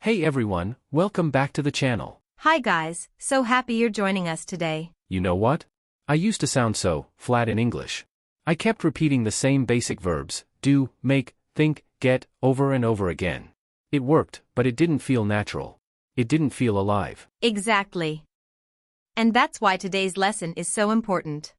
Hey everyone, welcome back to the channel. Hi guys, so happy you're joining us today. You know what? I used to sound so flat in English. I kept repeating the same basic verbs, do, make, think, get, over and over again. It worked, but it didn't feel natural. It didn't feel alive. Exactly. And that's why today's lesson is so important.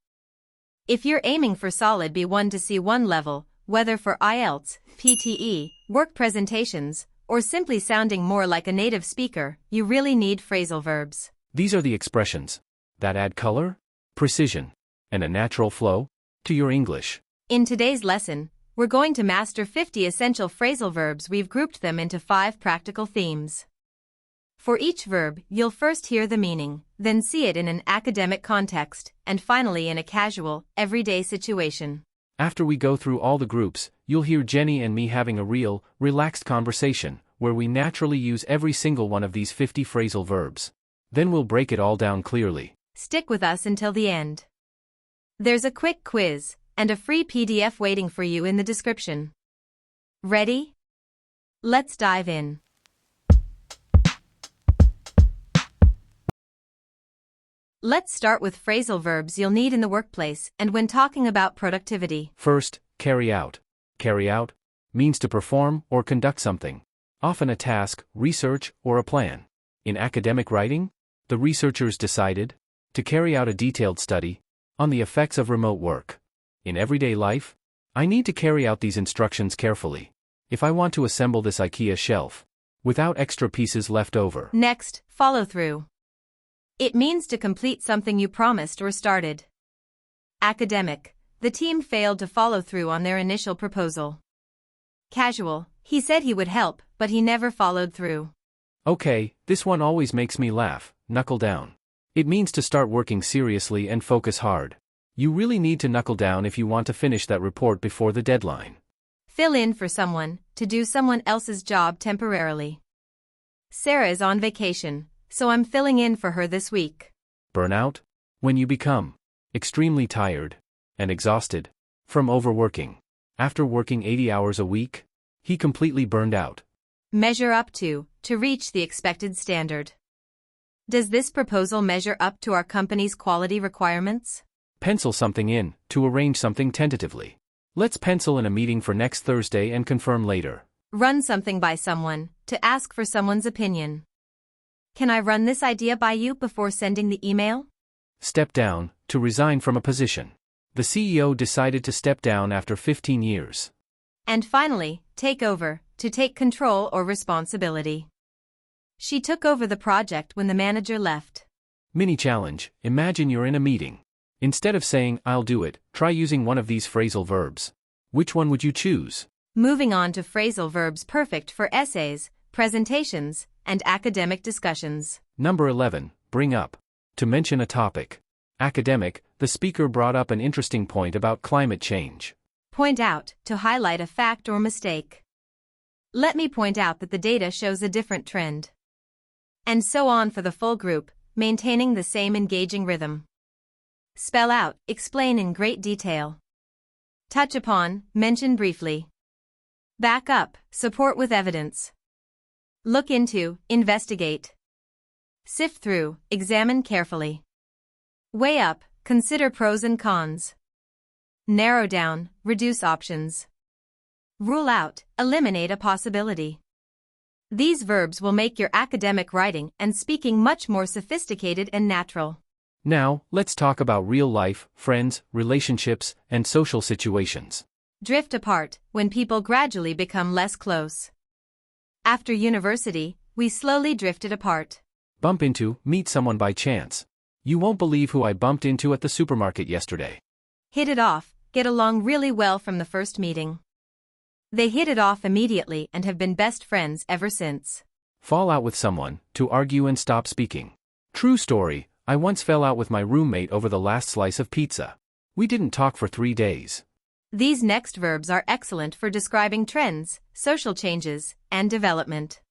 If you're aiming for solid B1 to C1 level, whether for IELTS, PTE, work presentations, or simply sounding more like a native speaker, you really need phrasal verbs. These are the expressions that add color, precision, and a natural flow to your English. In today's lesson, we're going to master 50 essential phrasal verbs. We've grouped them into 5 practical themes. For each verb, you'll first hear the meaning, then see it in an academic context, and finally in a casual, everyday situation. After we go through all the groups, you'll hear Jenny and me having a real, relaxed conversation, where we naturally use every single one of these 50 phrasal verbs. Then we'll break it all down clearly. Stick with us until the end. There's a quick quiz and a free PDF waiting for you in the description. Ready? Let's dive in. Let's start with phrasal verbs you'll need in the workplace and when talking about productivity. First, carry out. Carry out means to perform or conduct something, often a task, research, or a plan. In academic writing, the researchers decided to carry out a detailed study on the effects of remote work. In everyday life, I need to carry out these instructions carefully if I want to assemble this IKEA shelf without extra pieces left over. Next, follow through. It means to complete something you promised or started. Academic, the team failed to follow through on their initial proposal. Casual, he said he would help, but he never followed through. Okay, this one always makes me laugh. Knuckle down. It means to start working seriously and focus hard. You really need to knuckle down if you want to finish that report before the deadline. Fill in for someone, to do someone else's job temporarily. Sarah is on vacation, so I'm filling in for her this week. Burnout? When you become extremely tired and exhausted from overworking. After working 80 hours a week, he completely burned out. Measure up to reach the expected standard. Does this proposal measure up to our company's quality requirements? Pencil something in, to arrange something tentatively. Let's pencil in a meeting for next Thursday and confirm later. Run something by someone, to ask for someone's opinion. Can I run this idea by you before sending the email? Step down, to resign from a position. The CEO decided to step down after 15 years. And finally, take over, to take control or responsibility. She took over the project when the manager left. Mini challenge, imagine you're in a meeting. Instead of saying, I'll do it, try using one of these phrasal verbs. Which one would you choose? Moving on to phrasal verbs perfect for essays, presentations, and academic discussions. Number 11, bring up. To mention a topic. Academic, the speaker brought up an interesting point about climate change. Point out, to highlight a fact or mistake. Let me point out that the data shows a different trend. And so on for the full group, maintaining the same engaging rhythm. Spell out, explain in great detail. Touch upon, mention briefly. Back up, support with evidence. Look into, investigate. Sift through, examine carefully. Weigh up, consider pros and cons. Narrow down, reduce options. Rule out, eliminate a possibility. These verbs will make your academic writing and speaking much more sophisticated and natural. Now, let's talk about real life, friends, relationships, and social situations. Drift apart, when people gradually become less close. After university, we slowly drifted apart. Bump into, meet someone by chance. You won't believe who I bumped into at the supermarket yesterday. Hit it off, get along really well from the first meeting. They hit it off immediately and have been best friends ever since. Fall out with someone, to argue and stop speaking. True story, I once fell out with my roommate over the last slice of pizza. We didn't talk for 3 days. These next verbs are excellent for describing trends, social changes, and development.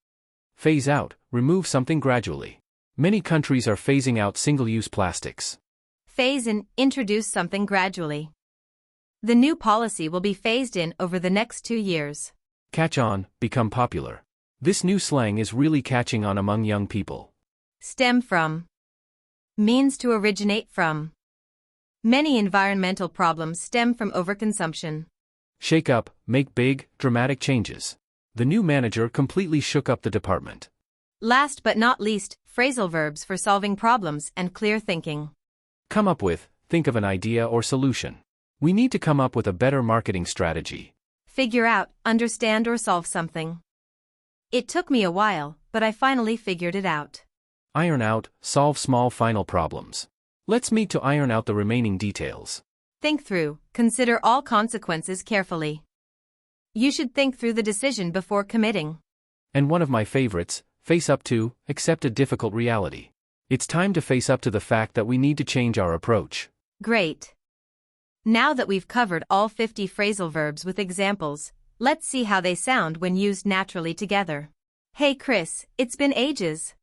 Phase out, remove something gradually. Many countries are phasing out single-use plastics. Phase in, introduce something gradually. The new policy will be phased in over the next 2 years. Catch on, become popular. This new slang is really catching on among young people. Stem from. Means to originate from. Many environmental problems stem from overconsumption. Shake up, make big, dramatic changes. The new manager completely shook up the department. Last but not least, phrasal verbs for solving problems and clear thinking. Come up with, think of an idea or solution. We need to come up with a better marketing strategy. Figure out, understand or solve something. It took me a while, but I finally figured it out. Iron out, solve small final problems. Let's meet to iron out the remaining details. Think through, consider all consequences carefully. You should think through the decision before committing. And one of my favorites, face up to, accept a difficult reality. It's time to face up to the fact that we need to change our approach. Great. Now that we've covered all 50 phrasal verbs with examples, let's see how they sound when used naturally together. Hey Chris, it's been ages.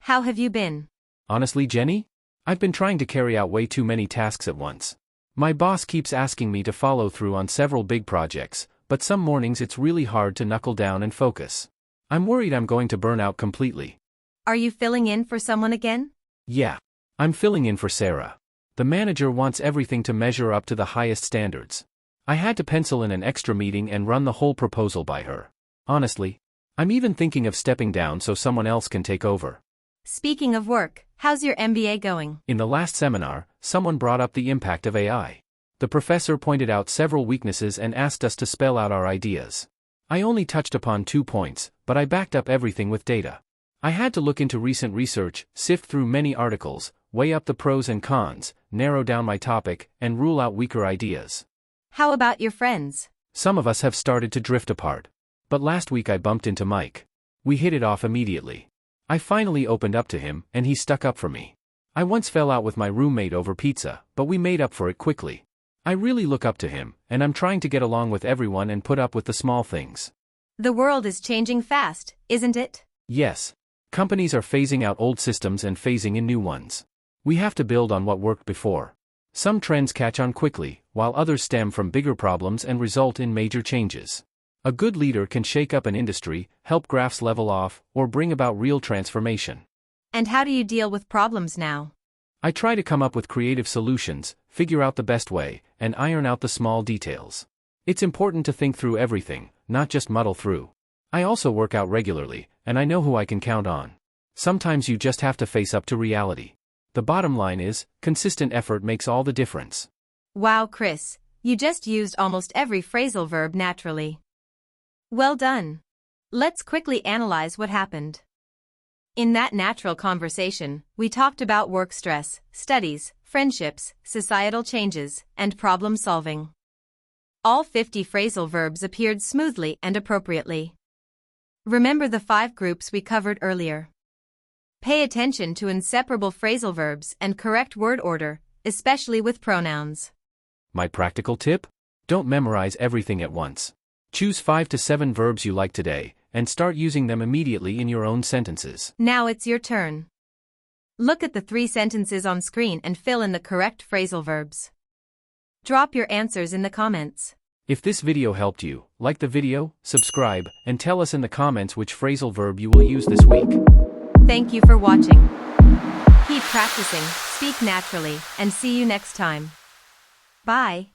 How have you been? Honestly, Jenny? I've been trying to carry out way too many tasks at once. My boss keeps asking me to follow through on several big projects, but some mornings it's really hard to knuckle down and focus. I'm worried I'm going to burn out completely. Are you filling in for someone again? Yeah. I'm filling in for Sarah. The manager wants everything to measure up to the highest standards. I had to pencil in an extra meeting and run the whole proposal by her. Honestly, I'm even thinking of stepping down so someone else can take over. Speaking of work, how's your MBA going? In the last seminar, someone brought up the impact of AI. The professor pointed out several weaknesses and asked us to spell out our ideas. I only touched upon 2 points, but I backed up everything with data. I had to look into recent research, sift through many articles, weigh up the pros and cons, narrow down my topic, and rule out weaker ideas. How about your friends? Some of us have started to drift apart. But last week I bumped into Mike. We hit it off immediately. I finally opened up to him, and he stuck up for me. I once fell out with my roommate over pizza, but we made up for it quickly. I really look up to him, and I'm trying to get along with everyone and put up with the small things. The world is changing fast, isn't it? Yes. Companies are phasing out old systems and phasing in new ones. We have to build on what worked before. Some trends catch on quickly, while others stem from bigger problems and result in major changes. A good leader can shake up an industry, help graphs level off, or bring about real transformation. And how do you deal with problems now? I try to come up with creative solutions, figure out the best way, and iron out the small details. It's important to think through everything, not just muddle through. I also work out regularly, and I know who I can count on. Sometimes you just have to face up to reality. The bottom line is, consistent effort makes all the difference. Wow, Chris, you just used almost every phrasal verb naturally. Well done. Let's quickly analyze what happened. In that natural conversation, we talked about work stress, studies, friendships, societal changes, and problem solving. All 50 phrasal verbs appeared smoothly and appropriately. Remember the 5 groups we covered earlier. Pay attention to inseparable phrasal verbs and correct word order, especially with pronouns. My practical tip? Don't memorize everything at once. Choose 5 to 7 verbs you like today, and start using them immediately in your own sentences. Now it's your turn. Look at the 3 sentences on screen and fill in the correct phrasal verbs. Drop your answers in the comments. If this video helped you, like the video, subscribe, and tell us in the comments which phrasal verb you will use this week. Thank you for watching. Keep practicing, speak naturally, and see you next time. Bye.